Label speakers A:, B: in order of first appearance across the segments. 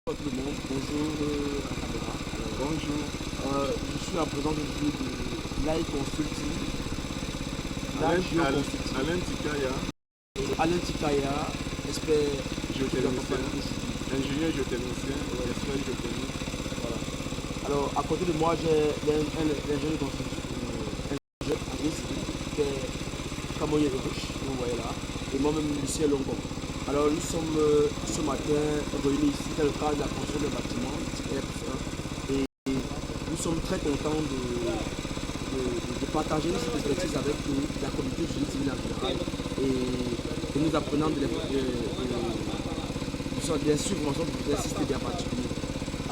A: Bonjour tout le monde, bonjour à la caméra.
B: Bonjour,
A: Je suis en présence aujourd'hui de l'AI Consulting,
B: Alain,
A: Consulting.
B: Alain Tikaya,
A: Alain Tikaya, expert
B: géotechnicien,
A: géotechnicien.
B: ingénieur géotechnicien, expert géotechnique.
A: Voilà. Alors, à côté de moi, j'ai l'ingénieur consulting, ingénieur en génie civil, qui est Kamoye Rush, que vous voyez là, et moi-même, Lucien Longon. Alors, nous sommes ce matin réunis ici dans le cadre de la construction d'un bâtiment, RF1, et nous sommes très contents de partager cette expertise avec la communauté du génie civil en général et nous apprenons des informations pour vous assister bien particulier.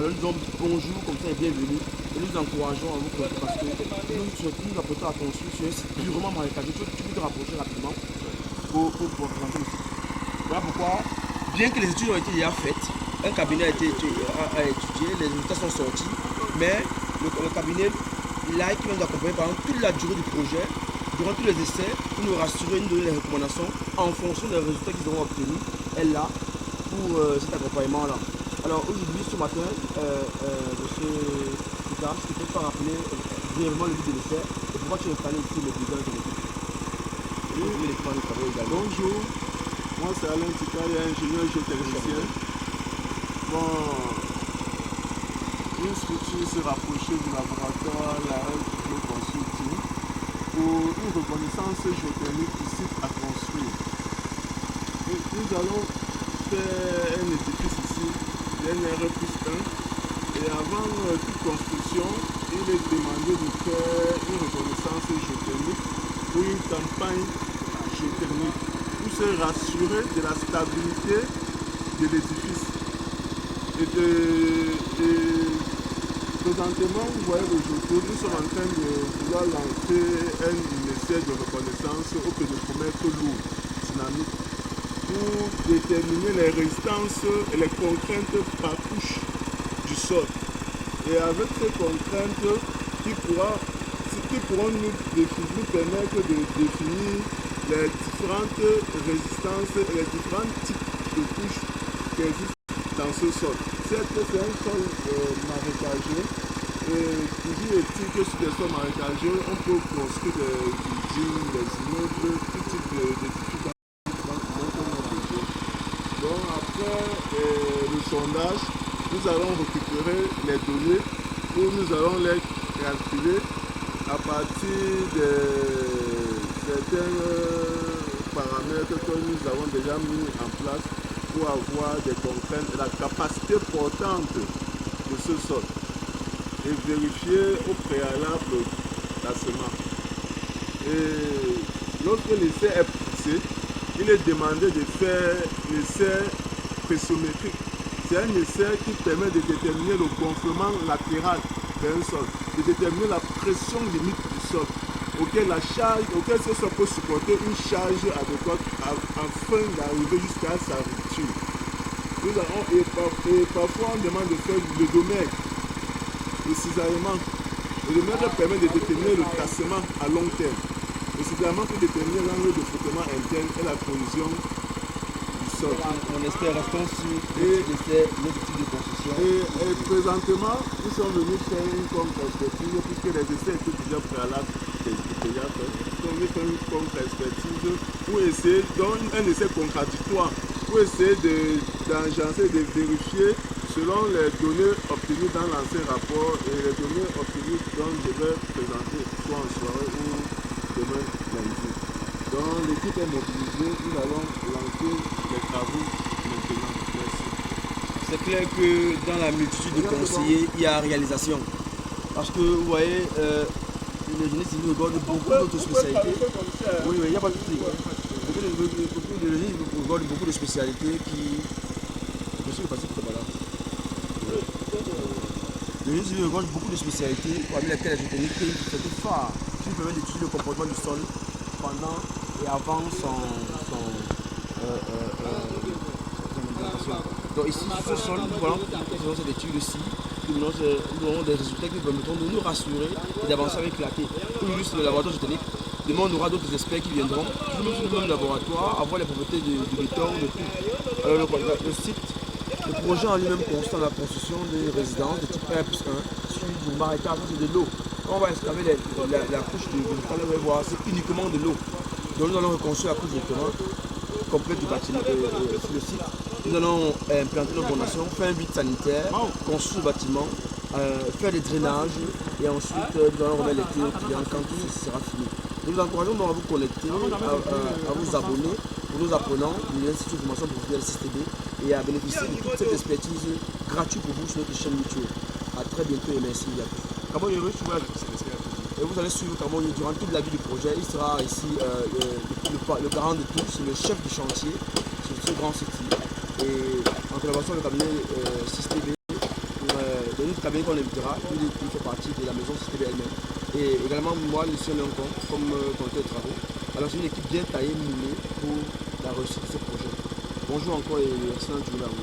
A: Alors nous disons bonjour comme ça et bienvenue et nous encourageons à vous connecter parce que nous apportons à construire sur un site purement marécageux. Tu peux te rapprocher rapidement pour présenter le site. Voilà pourquoi, bien que les études ont été déjà faites, un cabinet a étudié, les résultats sont sortis, mais le cabinet là qui va nous accompagner pendant toute la durée du projet, durant tous les essais, pour nous rassurer, nous donner les recommandations en fonction des résultats qu'ils auront obtenus, est là pour cet accompagnement-là. Alors aujourd'hui, ce matin, monsieur Picard, je ne peux pas rappeler brièvement le but de l'essai et pourquoi tu es installé ici le business de l'équipe.
B: Bonjour, moi c'est Alain Tikaya, ingénieur géotechnicien. Bon, une structure se rapprocher du laboratoire, la Consulting, pour une reconnaissance géotechnique du site à construire. Et nous allons faire un édifice ici, NR+1, et avant toute construction, il est demandé de faire une reconnaissance géotechnique pour une campagne géotechnique, pour se rassurer de la stabilité de l'édifice. Présentement, vous voyez aujourd'hui, nous sommes en train de vouloir lancer un essai de reconnaissance au pédomètre lourd, dynamique, pour déterminer les résistances et les contraintes par couche du sol. Et avec ces contraintes qui pourront nous permettre de définir les différentes résistances et les différents types de couches qui existent dans ce sol. Certes, c'est un sol marécageux, et toujours est-il que sur des sols marécageux, on peut construire des usines, des immeubles, tout type d'édifices. Donc après le sondage, nous allons récupérer les données où nous allons les calculer à partir de certains paramètres que nous avons déjà mis en place pour avoir des contraintes et la capacité portante de ce sol et vérifier au préalable la semence. Et lorsque l'essai est poussé, il est demandé de faire l'essai pressométrique. C'est un essai qui permet de déterminer le gonflement latéral d'un sol, de déterminer la pression limite du sol, auquel ce sol peut supporter une charge adéquate afin d'arriver jusqu'à sa rupture. Et parfois on demande de faire le domètre, le cisaillement. Le domètre permet de déterminer le tassement à long terme. Le cisaillement peut déterminer l'angle de frottement interne et la collision du sol.
A: On espère rester sur notre type de construction.
B: Et présentement, nous sommes venus faire une contre-expertise puisque les essais étaient déjà préalables déjà faits. Nous sommes venus faire une contre-expertise pour essayer, donc un essai contradictoire, pour essayer d'agencer, de vérifier selon les données obtenues dans l'ancien rapport et les données obtenues dont je vais présenter soit en soirée ou demain lundi. Donc l'équipe est mobilisée, nous allons lancer les travaux maintenant. Merci.
A: C'est clair que dans la multitude de conseillers, il y a réalisation. Parce que vous voyez, le génie civil regorge beaucoup d'autres spécialités. Oui, il n'y a pas de souci. Le génie regorge beaucoup de spécialités qui. Je suis passé tout à l'heure. Le génie civil regorge beaucoup de spécialités, parmi lesquelles la géotechnique est une spécialité phare qui permet d'étudier le comportement du sol pendant et avant son donc ici, sur ce sol, voilà, nous faisons cette étude-ci, nous aurons des résultats qui permettront de nous rassurer et d'avancer avec clarté. Pour illustrer le laboratoire géotechnique, demain on aura d'autres experts qui viendront, nous sur le même laboratoire, avoir les propriétés du béton, de tout. Alors le site Le projet en lui-même consiste dans la construction d'une résidence de type R+1 sur du marécage, c'est de l'eau. Quand on va excaver la couche de végétal, on va voir c'est uniquement de l'eau. Donc nous allons reconstruire la couche de terrain complète du bâtiment sur le site. Nous allons implanter nos fondations, faire un vide sanitaire, construire le bâtiment, faire des drainages et ensuite nous allons remettre les clés aux clients quand tout sera fini. Nous vous encourageons donc à vous connecter, à vous abonner pour nous apprenants de l'Institut de formation professionnelle SISTB et à bénéficier de toute cette expertise gratuite pour vous sur notre chaîne YouTube. A très bientôt et merci à tous. Et vous allez suivre Carbon durant toute la vie du projet. Il sera ici le garant de tout, c'est le chef du chantier sur ce grand site. Et en collaboration avec le cabinet SISTB, de notre cabinet qu'on invitera, il fait partie de la maison SISTB elle-même. Et également moi, Lucien Lencon, comme conducteur de travaux. Alors c'est une équipe bien taillée, moulée pour la réussite de ce projet. Bonjour encore et excellente journée à vous.